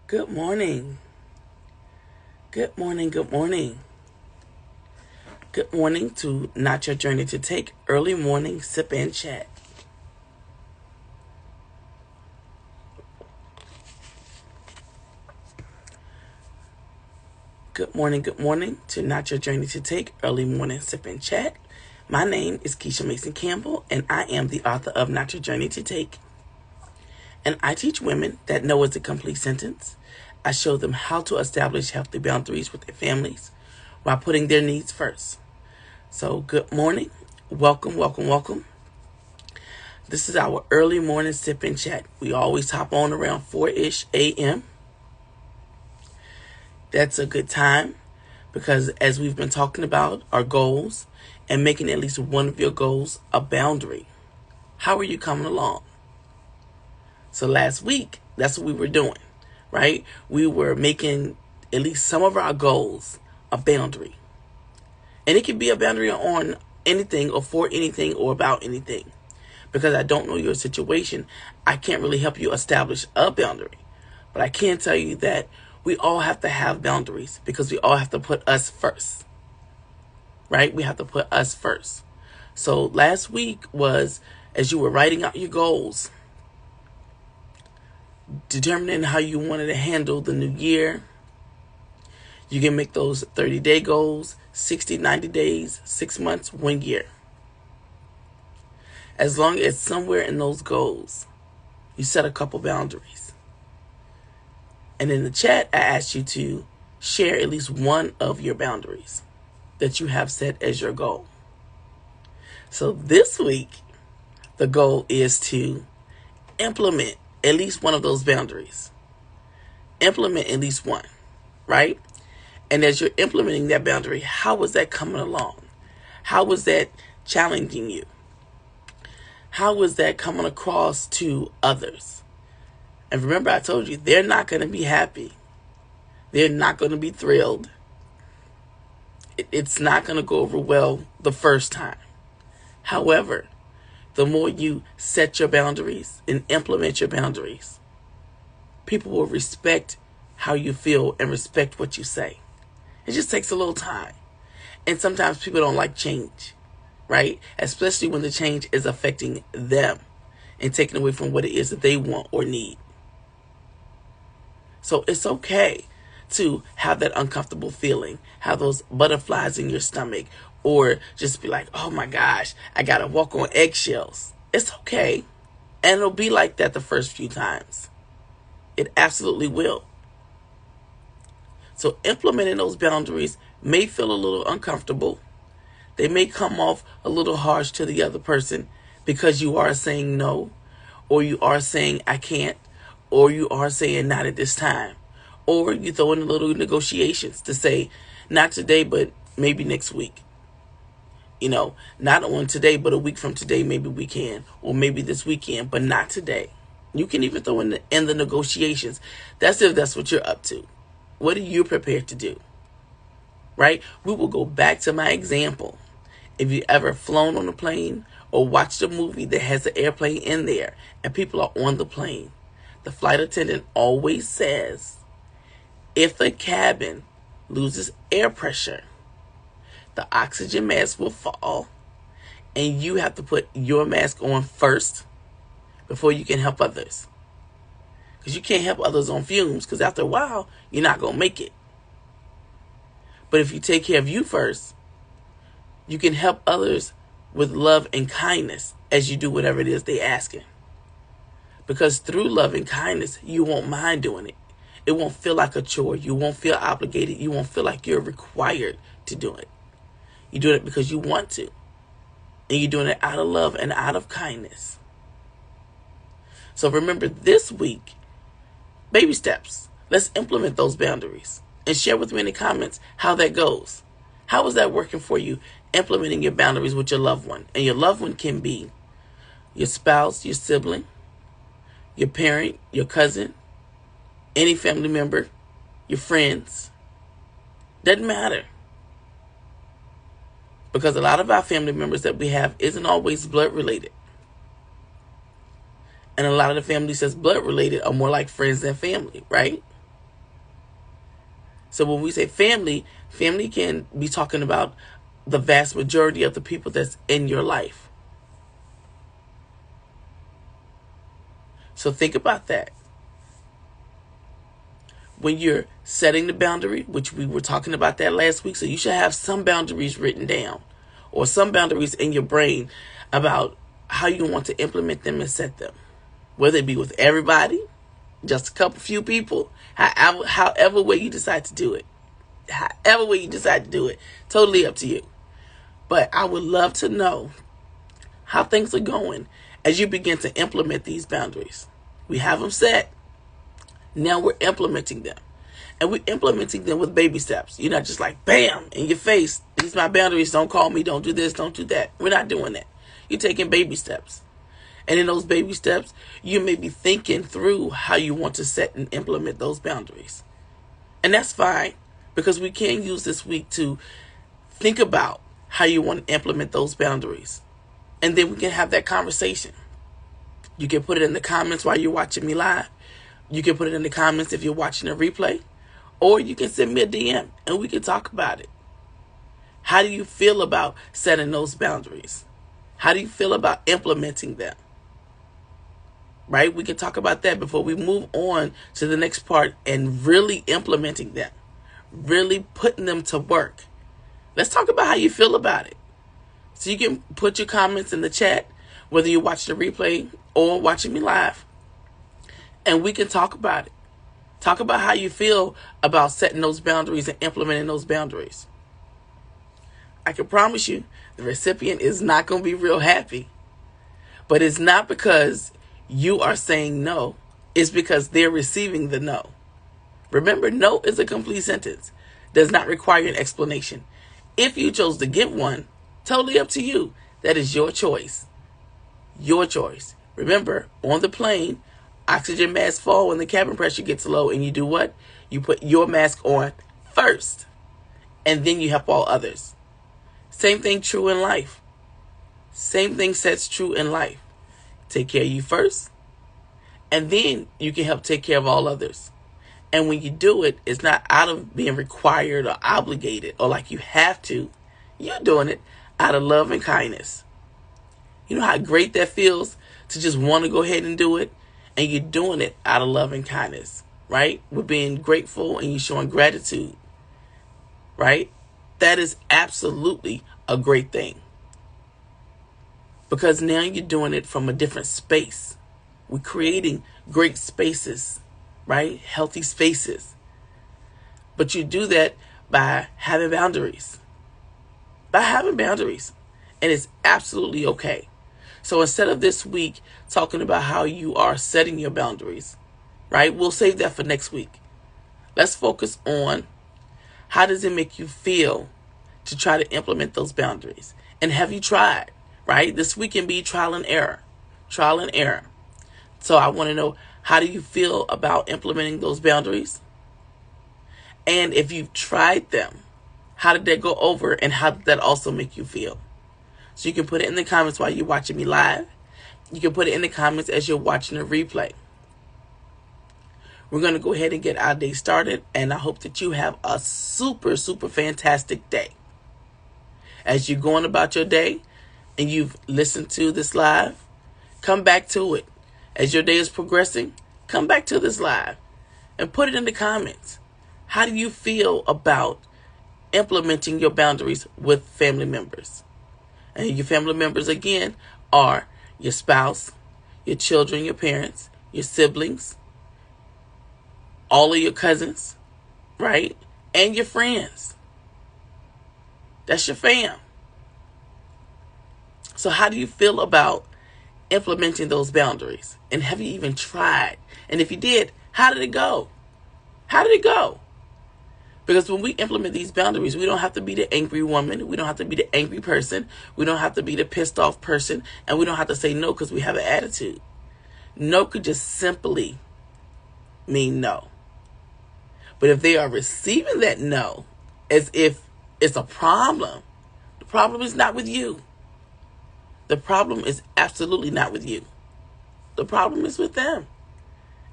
Good morning. Good morning. Good morning. Good morning to Not Your Journey to Take Early Morning Sip and Chat. Good morning. Good morning to Not Your Journey to Take Early Morning Sip and Chat. My name is Keisha Mason Campbell, and I am the author of Not Your Journey to Take. And I teach women that no is a complete sentence. I show them how to establish healthy boundaries with their families while putting their needs first. So, good morning. Welcome, welcome, welcome. This is our early morning sip and chat. We always hop on around 4-ish a.m. That's a good time because as we've been talking about our goals and making at least one of your goals a boundary. How are you coming along? So last week, that's what we were doing, right? We were making at least some of our goals a boundary. And it can be a boundary on anything or for anything or about anything. Because I don't know your situation, I can't really help you establish a boundary. But I can tell you that we all have to have boundaries because we all have to put us first. Right? We have to put us first. So last week was, as you were writing out your goals, determining how you wanted to handle the new year. You can make those 30-day goals, 60, 90 days, 6 months, 1 year. As long as somewhere in those goals, you set a couple boundaries. And in the chat, I asked you to share at least one of your boundaries that you have set as your goal. So this week, the goal is to implement at least one of those boundaries. Implement at least one, right? And as you're implementing that boundary, how is that coming along? How is that challenging you? How is that coming across to others? And remember, I told you, they're not going to be happy. They're not going to be thrilled. It's not going to go over well the first time. However, the more you set your boundaries and implement your boundaries, people will respect how you feel and respect what you say. It just takes a little time. And sometimes people don't like change, right? Especially when the change is affecting them and taking away from what it is that they want or need. So it's okay to have that uncomfortable feeling, have those butterflies in your stomach, or just be like, oh my gosh, I gotta walk on eggshells. It's okay. And it'll be like that the first few times. It absolutely will. So implementing those boundaries may feel a little uncomfortable. They may come off a little harsh to the other person because you are saying no, or you are saying I can't, or you are saying not at this time. Or you throw in a little negotiations to say, not today, but maybe next week. You know, not on today, but a week from today, maybe we can. Or maybe this weekend, but not today. You can even throw in the negotiations. That's if that's what you're up to. What are you prepared to do? Right? We will go back to my example. If you ever flown on a plane or watched a movie that has an airplane in there and people are on the plane, the flight attendant always says, if the cabin loses air pressure, the oxygen mask will fall and you have to put your mask on first before you can help others. Because you can't help others on fumes because after a while, you're not going to make it. But if you take care of you first, you can help others with love and kindness as you do whatever it is they're asking. Because through love and kindness, you won't mind doing it. It won't feel like a chore. You won't feel obligated. You won't feel like you're required to do it. You're doing it because you want to. And you're doing it out of love and out of kindness. So remember this week, baby steps. Let's implement those boundaries. And share with me in the comments how that goes. How is that working for you, implementing your boundaries with your loved one? And your loved one can be your spouse, your sibling, your parent, your cousin, any family member, your friends. Doesn't matter. Because a lot of our family members that we have isn't always blood related. And a lot of the families that's blood related are more like friends than family, right? So when we say family, family can be talking about the vast majority of the people that's in your life. So think about that. When you're setting the boundary, which we were talking about that last week, so you should have some boundaries written down or some boundaries in your brain about how you want to implement them and set them. Whether it be with everybody, just a couple few people, however way you decide to do it. However way you decide to do it, totally up to you. But I would love to know how things are going as you begin to implement these boundaries. We have them set. Now we're implementing them. And we're implementing them with baby steps. You're not just like, bam, in your face. These are my boundaries. Don't call me. Don't do this. Don't do that. We're not doing that. You're taking baby steps. And in those baby steps, you may be thinking through how you want to set and implement those boundaries. And that's fine, because we can use this week to think about how you want to implement those boundaries. And then we can have that conversation. You can put it in the comments while you're watching me live. You can put it in the comments if you're watching a replay. Or you can send me a DM and we can talk about it. How do you feel about setting those boundaries? How do you feel about implementing them? Right? We can talk about that before we move on to the next part and really implementing them. Really putting them to work. Let's talk about how you feel about it. So you can put your comments in the chat, whether you're watching the replay or watching me live. And we can talk about it. Talk about how you feel about setting those boundaries and implementing those boundaries. I can promise you the recipient is not going to be real happy. But it's not because you are saying no. It's because they're receiving the no. Remember, no is a complete sentence. Does not require an explanation. If you chose to give one, totally up to you. That is your choice. Your choice. Remember, on the plane, oxygen masks fall when the cabin pressure gets low, and you do what? You put your mask on first, and then you help all others. Same thing true in life. Same thing sets true in life. Take care of you first, and then you can help take care of all others. And when you do it, it's not out of being required or obligated or like you have to. You're doing it out of love and kindness. You know how great that feels to just want to go ahead and do it? And you're doing it out of love and kindness, right? We're being grateful and you're showing gratitude, right? That is absolutely a great thing. Because now you're doing it from a different space. We're creating great spaces, right? Healthy spaces. But you do that by having boundaries. By having boundaries. And it's absolutely okay. So instead of this week talking about how you are setting your boundaries, right? We'll save that for next week. Let's focus on how does it make you feel to try to implement those boundaries. And have you tried, right? This week can be trial and error. Trial and error. So I want to know, how do you feel about implementing those boundaries? And if you've tried them, how did that go over and how did that also make you feel? So you can put it in the comments while you're watching me live. You can put it in the comments as you're watching a replay. We're going to go ahead and get our day started. And I hope that you have a super, super fantastic day. As you're going about your day and you've listened to this live, come back to it. As your day is progressing, come back to this live and put it in the comments. How do you feel about implementing your boundaries with family members? And your family members, again, are your spouse, your children, your parents, your siblings, all of your cousins, right? And your friends. That's your fam. So how do you feel about implementing those boundaries? And have you even tried? And if you did, how did it go? How did it go? Because when we implement these boundaries, we don't have to be the angry woman. We don't have to be the angry person. We don't have to be the pissed off person. And we don't have to say no because we have an attitude. No could just simply mean no. But if they are receiving that no as if it's a problem, the problem is not with you. The problem is absolutely not with you. The problem is with them.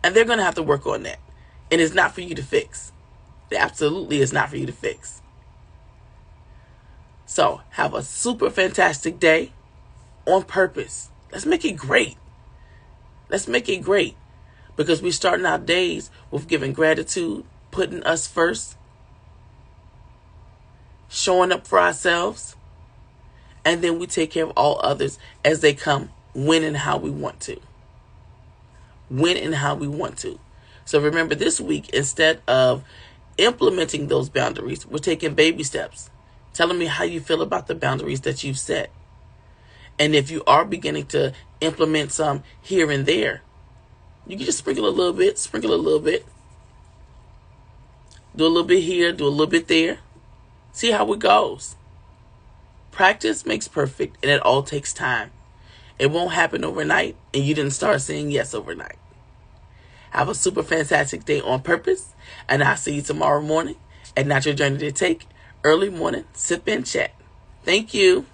And they're going to have to work on that. And it's not for you to fix. It absolutely is not for you to fix. So have a super fantastic day on purpose. Let's make it great. Let's make it great. Because we're starting our days with giving gratitude, putting us first, showing up for ourselves, and then we take care of all others as they come, when and how we want to. When and how we want to. So remember, this week, instead of implementing those boundaries, we're taking baby steps. Telling me how you feel about the boundaries that you've set. And if you are beginning to implement some here and there, you can just sprinkle a little bit, do a little bit here, do a little bit there. See how it goes. Practice makes perfect, and it all takes time. It won't happen overnight, and you didn't start saying yes overnight. Have a super fantastic day on purpose, and I'll see you tomorrow morning at Not Your Journey to Take, early morning sip and chat. Thank you.